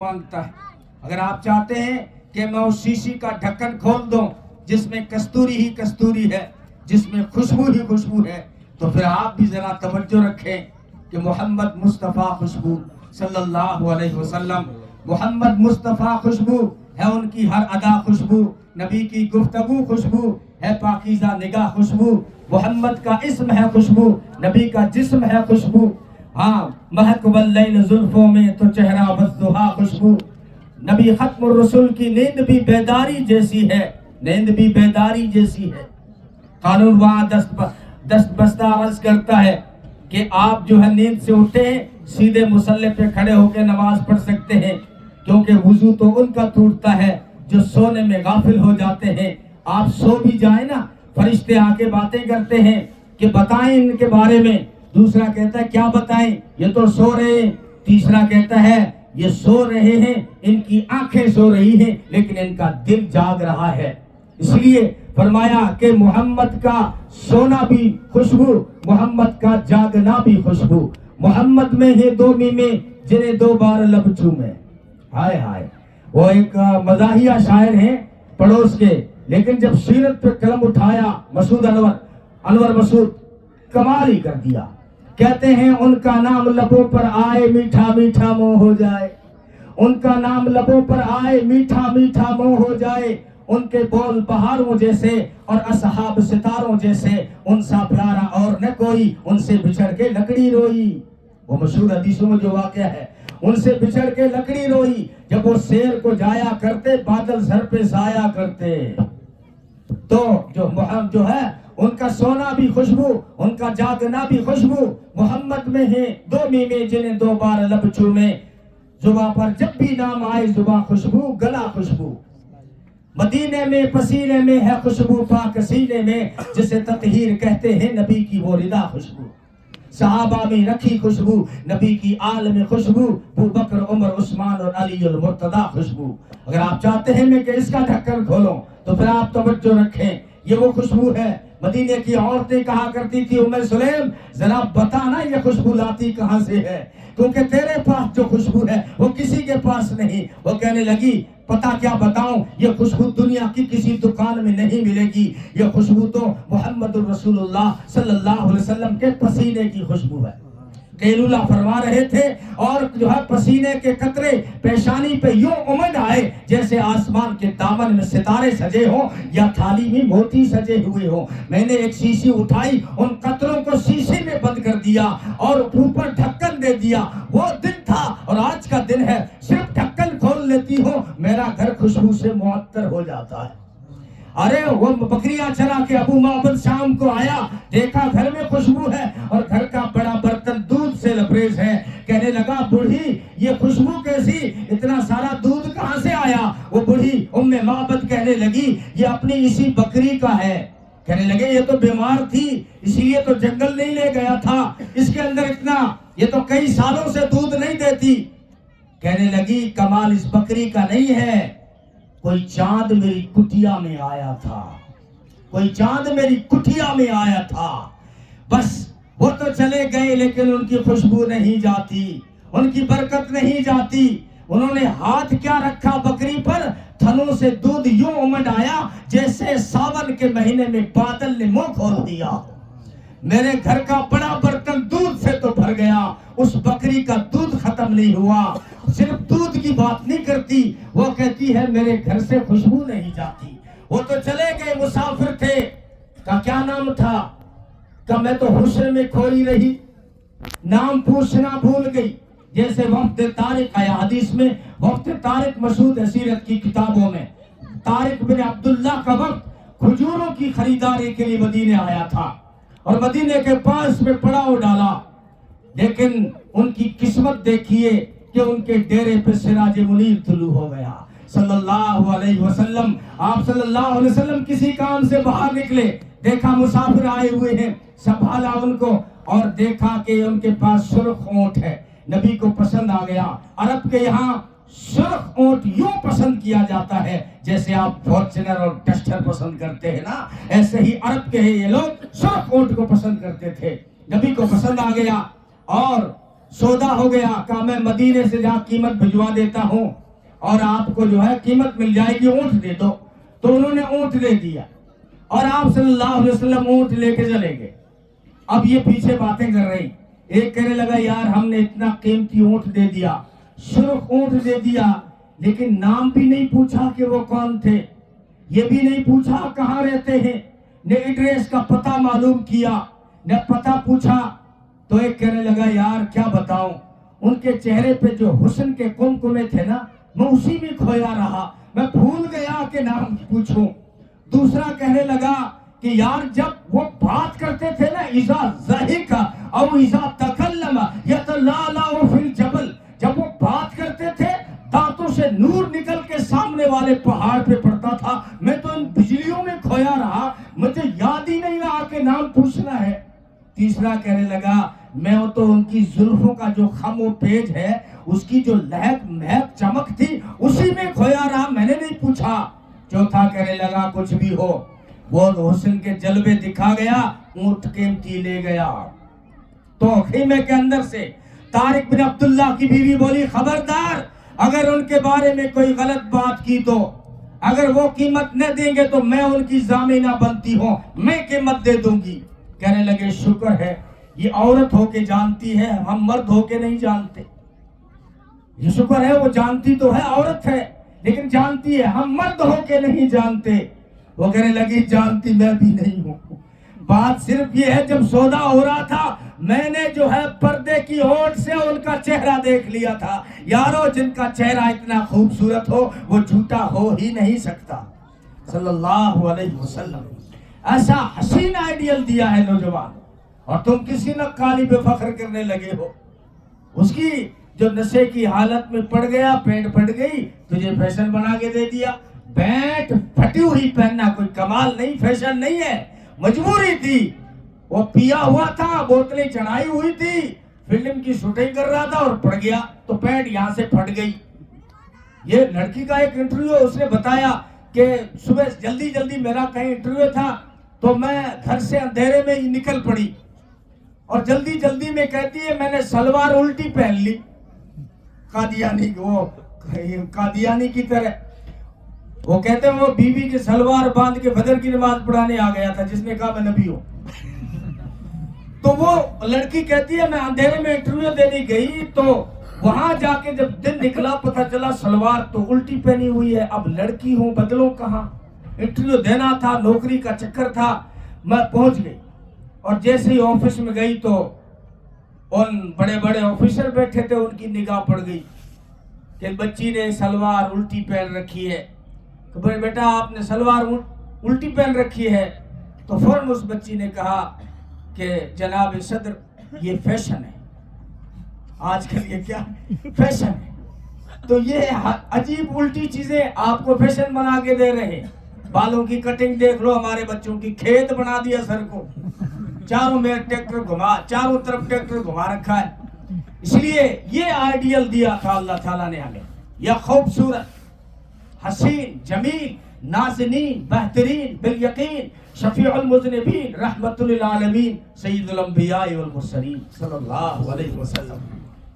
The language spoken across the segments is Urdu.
مانگتا ہے. اگر آپ چاہتے ہیں کہ میں اس شیشی کا ڈھکن کھول دوں جس میں کستوری ہی کستوری ہے، جس میں خوشبو ہی خوشبو ہے، تو پھر آپ بھی ذرا توجہ رکھیں کہ محمد مصطفیٰ خوشبو صلی اللہ علیہ وسلم، محمد مصطفیٰ خوشبو ہے، ان کی ہر ادا خوشبو، نبی کی گفتگو خوشبو ہے، پاکیزہ نگاہ خوشبو، محمد کا اسم ہے خوشبو، نبی کا جسم ہے خوشبو. ہاں، مہک واللیل زلفوں میں تو چہرہ والضحیٰ خوشبو. نبی ختم الرسول کی نیند بھی بیداری جیسی ہے، نیند بھی بیداری جیسی ہے. قانون وہاں دست بستہ عرض کرتا ہے کہ آپ جو ہے نیند سے اٹھتے ہیں سیدھے مصلی پہ کھڑے ہو کے نماز پڑھ سکتے ہیں، کیونکہ وضو تو ان کا ٹوٹتا ہے جو سونے میں غافل ہو جاتے ہیں. آپ سو بھی جائیں نا، فرشتے آ کے باتیں کرتے ہیں کہ بتائیں ان کے بارے میں. دوسرا کہتا ہے کیا بتائیں، یہ تو سو رہے ہیں. تیسرا کہتا ہے یہ سو رہے ہیں، ان کی آنکھیں سو رہی ہیں لیکن ان کا دل جاگ رہا ہے. اس لیے فرمایا کہ محمد کا سونا بھی خوشبو، محمد کا جاگنا بھی خوشبو. محمد میں ہے دو میمیں جنہیں دو بار لب چومے. ہائے ہائے، وہ ایک مزاحیہ شاعر ہیں پڑوس کے، لیکن جب سیرت پہ قلم اٹھایا مسعود انور مسعود، کمال ہی کر دیا. کہتے ہیں ان کا نام لبوں پر آئے میٹھا میٹھا منہ ہو جائے، ان کا نام لبوں پر آئے میٹھا میٹھا منہ ہو جائے. ان کے بول بہاروں جیسے اور اصحاب ستاروں جیسے، ان سا پیارا اور نہ کوئی، ان سے بچھڑ کے لکڑی روئی. وہ مشہور حدیثوں میں جو واقعہ ہے، ان سے بچھڑ کے لکڑی روئی. جب وہ سیر کو جایا کرتے بادل سر پہ سایا کرتے. تو جو ہے ان کا سونا بھی خوشبو، ان کا جاگنا بھی خوشبو. محمد میں ہیں دو میمیں جنہیں دو بار لب چومے. زباں پر جب بھی نام آئے زباں خوشبو، گلا خوشبو. مدینے میں پسینے میں ہے خوشبو، پاک سینے میں جسے تطہیر کہتے ہیں نبی کی وہ رضا خوشبو. صحابہ میں رکھی خوشبو، نبی کی آل میں خوشبو، ابو بکر عمر عثمان اور علی المرتضیٰ خوشبو. اگر آپ چاہتے ہیں میں کہ اس کا ڈھکن کھولوں تو پھر آپ توجہ رکھیں، یہ وہ خوشبو ہے. مدینے کی عورتیں کہا کرتی تھی ام سلیم ذرا بتانا یہ خوشبو لاتی کہاں سے ہے، کیونکہ تیرے پاس جو خوشبو ہے وہ کسی کے پاس نہیں. وہ کہنے لگی پتا کیا بتاؤں، یہ خوشبو دنیا کی کسی دکان میں نہیں ملے گی، یہ خوشبو تو محمد الرسول اللہ صلی اللہ علیہ وسلم کے پسینے کی خوشبو ہے. قیلولہ فرما رہے تھے اور جو ہے پسینے کے قطرے پیشانی پہ یوں امڈ آئے جیسے آسمان کے دامن میں ستارے سجے ہوں یا تھالی میں موتی سجے ہوئے ہوں. میں نے ایک شیشی اٹھائی، ان قطروں کو شیشے میں بند کر دیا اور اوپر ڈھکن دے دیا. وہ دن تھا اور آج کا دن ہے، صرف ڈھکن کھول لیتی ہوں میرا گھر خوشبو سے معطر ہو جاتا ہے. ارے وہ بکریاں چرا کے ابو معبد شام کو آیا، دیکھا گھر میں خوشبو ہے اور گھر کا بڑا برتن دودھ سے لبریز ہے. کہنے لگا بوڑھی یہ خوشبو کیسی، اتنا سارا دودھ کہاں سے آیا؟ وہ بوڑھی ام معبد کہنے لگی یہ اپنی اسی بکری کا ہے. کہنے لگے یہ تو بیمار تھی اسی لیے تو جنگل نہیں لے گیا تھا، اس کے اندر اتنا، یہ تو کئی سالوں سے دودھ نہیں دیتی. کہنے لگی کمال اس بکری کا نہیں ہے، کوئی چاند میری کٹیا میں آیا تھا، کوئی چاند میری کٹیا میں آیا تھا. بس وہ تو چلے گئے لیکن ان کی خوشبو نہیں جاتی، ان کی برکت نہیں جاتی. انہوں نے ہاتھ کیا رکھا بکری پر، تھنوں سے دودھ یوں امڈ آیا جیسے ساون کے مہینے میں بادل نے منہ کھول دیا. میرے گھر کا بڑا برتن دودھ سے تو بھر گیا، اس بکری کا دودھ ختم نہیں ہوا. صرف دودھ کی بات نہیں کرتی، وہ کہتی ہے میرے گھر سے خوشبو نہیں جاتی. وہ تو چلے گئے، مسافر تھے. کیا نام تھا؟ میں تو حسن میں کھوئی رہی، نام پوچھنا بھول گئی. جیسے وقت طارق آیا حدیث میں، وقت طارق مسعود سیرت کی کتابوں میں، طارق بن عبداللہ کا وقت کھجوروں کی خریداری کے لیے مدینے آیا تھا اور مدینے کے پاس میں پڑاؤ ڈالا. لیکن ان کی قسمت دیکھیے کہ ان کے ڈیرے پہ سراج منیر طلوع ہو گیا صلی اللہ علیہ وسلم. آپ صلی اللہ علیہ وسلم کسی کام سے باہر نکلے، دیکھا مسافر آئے ہوئے ہیں، سنبھالا ان کو اور دیکھا کہ ان کے پاس سرخ اونٹ ہے. نبی کو پسند آ گیا. عرب کے یہاں سرخ اونٹ یوں پسند کیا جاتا ہے جیسے آپ فارچونر اور ڈسٹر پسند کرتے ہیں نا، ایسے ہی عرب کے یہ لوگ سرخ اونٹ کو پسند کرتے تھے. نبی کو پسند آ گیا اور سودا ہو گیا، کہا میں مدینے سے جہاں قیمت بھجوا دیتا ہوں اور آپ کو جو ہے قیمت مل جائے گی، اونٹ دے دو. تو انہوں نے اونٹ دے دیا اور آپ صلی اللہ علیہ وسلم اونٹ لے کے چلے گئے. اب یہ پیچھے باتیں کر رہی، ایک کہنے لگا یار ہم نے اتنا قیمتی اونٹ دے دیا، سرخ اونٹ دے دیا، لیکن نام بھی نہیں پوچھا کہ وہ کون تھے، یہ بھی نہیں پوچھا کہاں رہتے ہیں، نہ ایڈریس کا پتہ معلوم کیا، نہ پتہ پوچھا. تو ایک کہنے لگا یار کیا بتاؤں، ان کے چہرے پہ جو حسن کے کمکمے تھے نا، میں اسی میں کھویا رہا، میں بھول گیا کہ نام پوچھوں. دوسرا کہنے لگا کہ یار جب وہ بات کرتے تھے نا، اذا ضحک او اذا تکلم یتلالا فی الجبل، جب وہ بات کرتے تھے دانتوں سے نور نکل کے سامنے والے پہاڑ پہ پڑتا تھا. میں تو ان بجلیوں میں کھویا رہا، مجھے یاد ہی نہیں رہا کہ نام پوچھنا ہے. تیسرا کہنے لگا میں تو ان کی زلفوں کا جو خم و پیج ہے، اس کی جو لہک مہک چمک تھی، اسی میں کھویا رہا، میں نے نہیں پوچھا. چوتھا کہنے لگا کچھ بھی ہو، وہ حسن کے جلوے دکھا گیا، اونٹ قیمتی لے گیا. تو خیمے کے اندر سے طارق بن عبداللہ کی بیوی بولی خبردار، اگر ان کے بارے میں کوئی غلط بات کی تو اگر وہ قیمت نہ دیں گے تو میں ان کی ضامنہ بنتی ہوں، میں قیمت دے دوں گی. کہنے لگے شکر ہے یہ عورت ہو کے جانتی ہے، ہم مرد ہو کے نہیں جانتے. یہ شکر ہے وہ جانتی تو ہے، عورت ہے لیکن جانتی ہے، ہم مرد ہو کے نہیں جانتے. وہ کہنے لگی جانتی میں بھی نہیں ہوں. بات صرف یہ ہے جب سودا ہو رہا تھا میں نے جو ہے پردے کی اوٹ سے ان کا چہرہ دیکھ لیا تھا. یارو جن کا چہرہ اتنا خوبصورت ہو وہ جھوٹا ہو ہی نہیں سکتا. صلی اللہ علیہ وسلم ایسا حسین آئیڈیل دیا ہے نوجوان، اور تم کسی نقالی پہ فخر کرنے لگے ہو. اس کی جو نشے کی حالت میں پڑ گیا، پینٹ پھٹ گئی، تجھے فیشن بنا کے دے دیا. پینٹ پھٹی ہوئی پہننا کوئی کمال نہیں، فیشن نہیں ہے، مجبوری تھی. وہ پیا ہوا تھا، بوتلیں چڑھائی ہوئی تھی، فلم کی شوٹنگ کر رہا تھا اور پڑ گیا تو پینٹ یہاں سے پھٹ گئی. یہ لڑکی کا ایک انٹرویو، اس نے بتایا کہ صبح جلدی میرا کہیں انٹرویو تھا تو میں گھر سے اندھیرے میں ہی نکل پڑی اور جلدی میں کہتی ہے میں نے سلوار الٹی پہن لی، قادیانی کی طرح. وہ کہتے ہیں وہ بیوی کے سلوار باندھ کے فجر کی نماز پڑھانے آ گیا تھا جس نے کہا میں نبی ہوں. تو وہ لڑکی کہتی ہے میں اندھیرے میں انٹرویو دینے گئی تو وہاں جا کے جب دن نکلا پتہ چلا سلوار تو الٹی پہنی ہوئی ہے. اب لڑکی ہوں بدلوں کہاں، انٹرویو دینا تھا، نوکری کا چکر تھا. میں پہنچ گئی اور جیسے ہی آفس میں گئی تو ان بڑے آفیسر بیٹھے تھے، ان کی نگاہ پڑ گئی کہ بچی نے سلوار الٹی پہن رکھی ہے. کہ بیٹا آپ نے سلوار الٹی پہن رکھی ہے. تو فوراً اس بچی نے کہا کہ جناب صدر یہ فیشن ہے، آج کل یہ کیا فیشن ہے. تو یہ عجیب الٹی چیزیں آپ کو فیشن بنا کے دے رہے ہیں. بالوں کی کٹنگ دیکھ لو ہمارے بچوں کی، کھیت بنا دیا سر کو، چاروں میں ٹریکٹر گھما، چاروں طرف ٹریکٹر گھما رکھا ہے. اس لیے یہ آئیڈیل دیا تھا اللہ تعالیٰ نے ہمیں، یا خوبصورت، حسین، جمیل، نازنین، بہترین، بالیقین، شفیع المذنبین، رحمت للعالمین، سید الانبیاء والمرسلین صلی اللہ علیہ وسلم.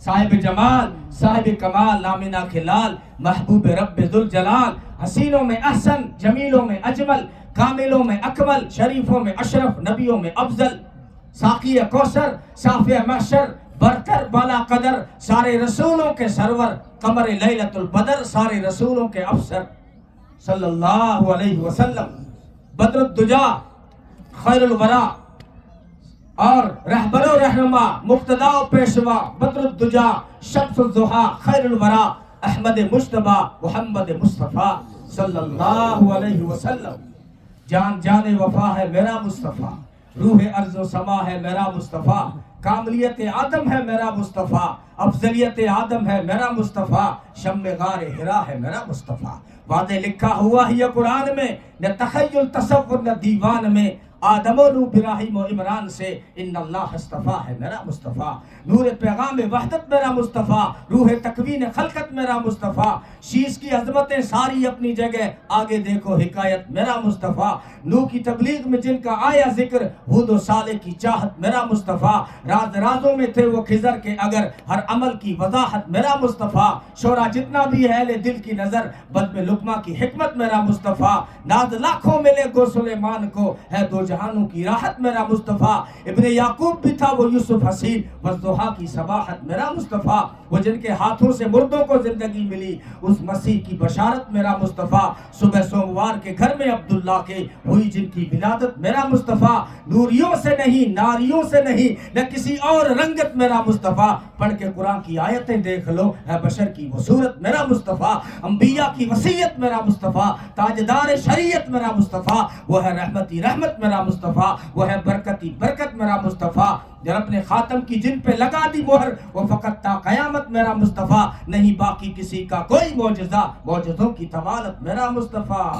صاحب جمال، صاحب کمال، نامنا کھلال، محبوب رب ذوالجلال، حسینوں میں احسن، جمیلوں میں اجمل، کاملوں میں اکمل، شریفوں میں اشرف، نبیوں میں افضل، ساقی کوثر، صافی محشر، برتر بالا قدر، سارے رسولوں کے سرور، قمر لیلۃ البدر، سارے رسولوں کے افسر صلی اللہ علیہ وسلم. بدر الدجا، خیر الورا اور رہبر و رہنما، مقتدا و پیشوا، بدر الدجا، شمس الضحیٰ، خیر الورا، احمد مجتبیٰ، محمد مصطفیٰ صلی اللہ علیہ وسلم. جان وفا ہے میرا مصطفیٰ، روح ارض و سما ہے میرا مصطفیٰ، کاملیت آدم ہے میرا مصطفیٰ، افضلیت آدم ہے میرا مصطفیٰ، شم غار حرا ہے میرا مصطفیٰ. وعدے لکھا ہوا ہی قرآن میں، نہ تخیل تصور نہ دیوان میں، آدم و نوح ابراہیم و عمران سے ان اللہ استفا ہے میرا مصطفیٰ، نور پیغام وحدت میرا مصطفیٰ، روح تکوین خلقت میرا مصطفیٰ، شیش کی عظمتیں ساری اپنی جگہ، آگے دیکھو حکایت میرا مصطفیٰ، نوح کی تبلیغ میں جن کا آیا ذکر، ہود و صالح کی چاہت میرا مصطفیٰ، راز رازوں میں تھے وہ خضر کے اگر، ہر عمل کی وضاحت میرا مصطفیٰ، شورا جتنا بھی ہے لے دل کی نظر، بد میں لقمہ کی حکمت میرا مصطفیٰ، ناز لاکھوں ملے گو سلیمان کو، ہے دو جہانوں کی راحت میرا مصطفیٰ، ابن یعقوب بھی تھا وہ یوسف حسین، والضحیٰ کی صباحت میرا مصطفیٰ، وہ جن کے ہاتھوں سے مردوں کو زندگی ملی، اس مسیح کی بشارت میرا مصطفیٰ، صبح سوموار کے گھر میں عبداللہ کے ہوئی جن کی ولادت میرا مصطفیٰ، نوریوں سے نہیں ناریوں سے نہیں نہ کسی اور رنگت میرا مصطفیٰ، پڑھ کے قرآن کی آیتیں دیکھ لو، ہے بشر کی وہ صورت میرا مصطفیٰ، انبیاء کی وصیت میرا مصطفیٰ، تاجدار شریعت میرا مصطفیٰ، وہ ہے رحمتی رحمت میرا مصطفیٰ، وہ ہے برکتی برکت میرا مصطفیٰ، جب اپنے خاتم کی جن پہ لگا دی مہر، وہ فقط تا قیامت میرا مصطفیٰ، نہیں باقی کسی کا کوئی معجزہ، معجزوں کی طوالت میرا مصطفیٰ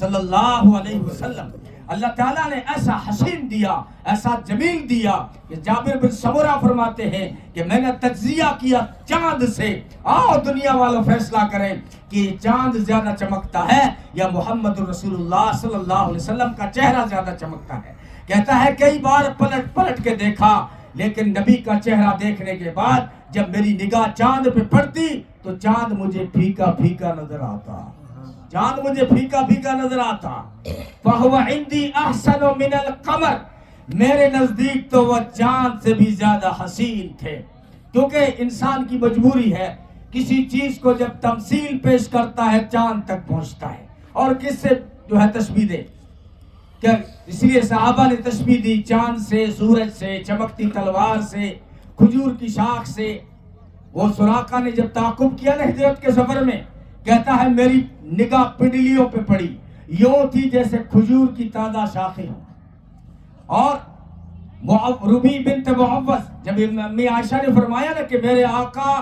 صلی اللہ علیہ وسلم۔ اللہ تعالیٰ نے ایسا حسین دیا، ایسا جمیل دیا کہ جابر بن سمرہ فرماتے ہیں کہ میں نے تجزیہ کیا چاند سے، آؤ دنیا والوں فیصلہ کریں کہ چاند زیادہ چمکتا ہے یا محمد رسول اللہ صلی اللہ علیہ وسلم کا چہرہ زیادہ چمکتا ہے۔ کہتا ہے کئی بار پلٹ پلٹ کے دیکھا، لیکن نبی کا چہرہ دیکھنے کے بعد جب میری نگاہ چاند پہ پڑتی تو چاند مجھے پھیکا پھیکا نظر آتا، چاند مجھے پھیکا پھیکا نظر آتا۔ فَهُوَ عِنْدِي أَحْسَنُ مِنَ الْقَمَرِ، میرے نزدیک تو وہ چاند سے بھی زیادہ حسین تھے، کیونکہ انسان کی مجبوری ہے کسی چیز کو جب تمثیل پیش کرتا ہے چاند تک پہنچتا ہے، اور کس سے جو ہے تشبیہ دے، کہ اس لیے صحابہ نے تشبیہ دی چاند سے، سورج سے، چمکتی تلوار سے، کھجور کی شاخ سے۔ وہ سراقہ نے جب تعاقب کیا نا ہجرت کے سفر میں، کہتا ہے میری نگاہ پنڈلیوں پہ پڑی، یوں تھی جیسے کھجور کی تازہ شاخیں ہوں۔ اور ربی بنت معوذ، جب امی عائشہ نے فرمایا نا کہ میرے آقا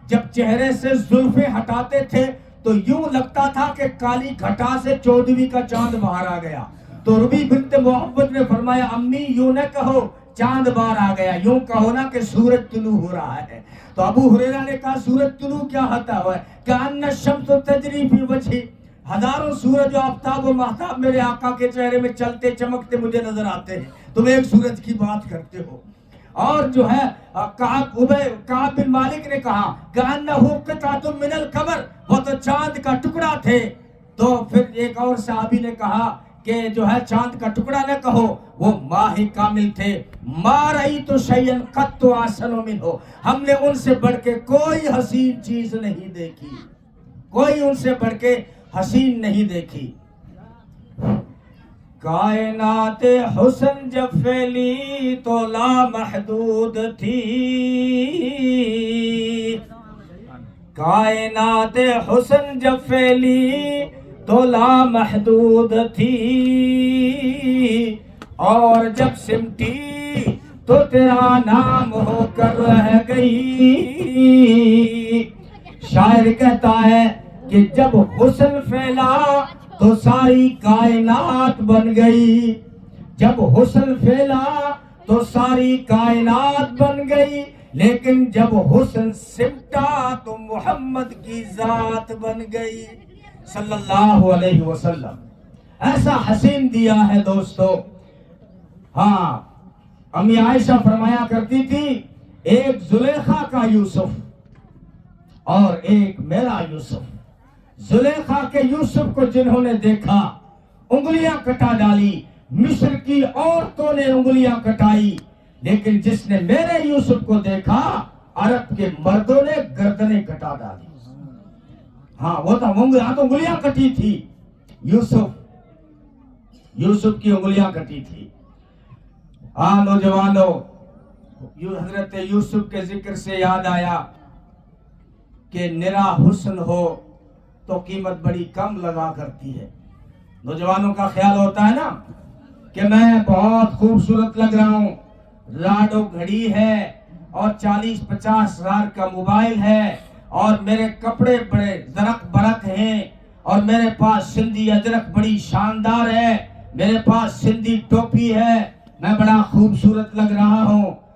جب چہرے سے زلفیں ہٹاتے تھے تو یوں لگتا تھا کہ کالی گھٹا سے 14ویں کا چاند باہر آ گیا، تو ربی بنت معوذ نے فرمایا امی یوں نہ کہو چاند باہر آ گیا، یوں کہو نا کہ سورج طلوع ہو رہا ہے۔ تو ابو ہریرہ نے کہا سورج طلوع کیا ہوتا ہے؟ کأن الشمس تجری فی وجہی، ہزاروں سورج و آفتاب و مہتاب میرے آقا کے چہرے میں چلتے چمکتے مجھے نظر آتے ہیں، تم ایک سورج کی بات کرتے ہو۔ اور جو ہے کعب بن مالک نے کہا کأنہ قطعۃ من القمر، وہ تو چاند کا ٹکڑا تھے۔ تو پھر ایک اور صحابی نے کہا کہ جو ہے چاند کا ٹکڑا نہ کہو، وہ ماہ کامل تھے۔ ما رأیت شیئا قط احسن منہ، ہم نے ان سے بڑھ کے کوئی حسین چیز نہیں دیکھی، کوئی ان سے بڑھ کے حسین نہیں دیکھی۔ کائنات حسن جب پھیلی تو لامحدود تھی، کائنات حسن جب پھیلی تو لامحدود تھی، اور جب سمٹی تو تیرا نام ہو کر رہ گئی۔ شاعر کہتا ہے کہ جب حسن پھیلا تو ساری کائنات بن گئی، جب حسن پھیلا تو ساری کائنات بن گئی، لیکن جب حسن سمٹا تو محمد کی ذات بن گئی صلی اللہ علیہ وسلم۔ ایسا حسین دیا ہے دوستو۔ ہاں، امی عائشہ فرمایا کرتی تھی ایک زلیخا کا یوسف اور ایک میرا یوسف۔ زلیخا کے یوسف کو جنہوں نے دیکھا انگلیاں کٹا ڈالی، مصر کی عورتوں نے انگلیاں کٹائی، لیکن جس نے میرے یوسف کو دیکھا عرب کے مردوں نے گردنیں کٹا ڈالی۔ ہاں وہ تو انگلیاں کٹی تھی، یوسف کی انگلیاں کٹی تھی۔ ہاں نوجوانوں، حضرت یوسف کے ذکر سے یاد آیا کہ نرا حسن ہو تو قیمت بڑی کم لگا کرتی ہے۔ نوجوانوں کا خیال ہوتا ہے نا کہ میں بہت خوبصورت لگ رہا ہوں، لاڈو گھڑی ہے اور 40-50 ہزار کا موبائل ہے، اور میرے کپڑے بڑے زرق برق ہیں، اور میرے پاس سندھی اجرک بڑی شاندار ہے، میرے پاس سندھی ٹوپی ہے، میں بڑا خوبصورت لگ رہا ہوں،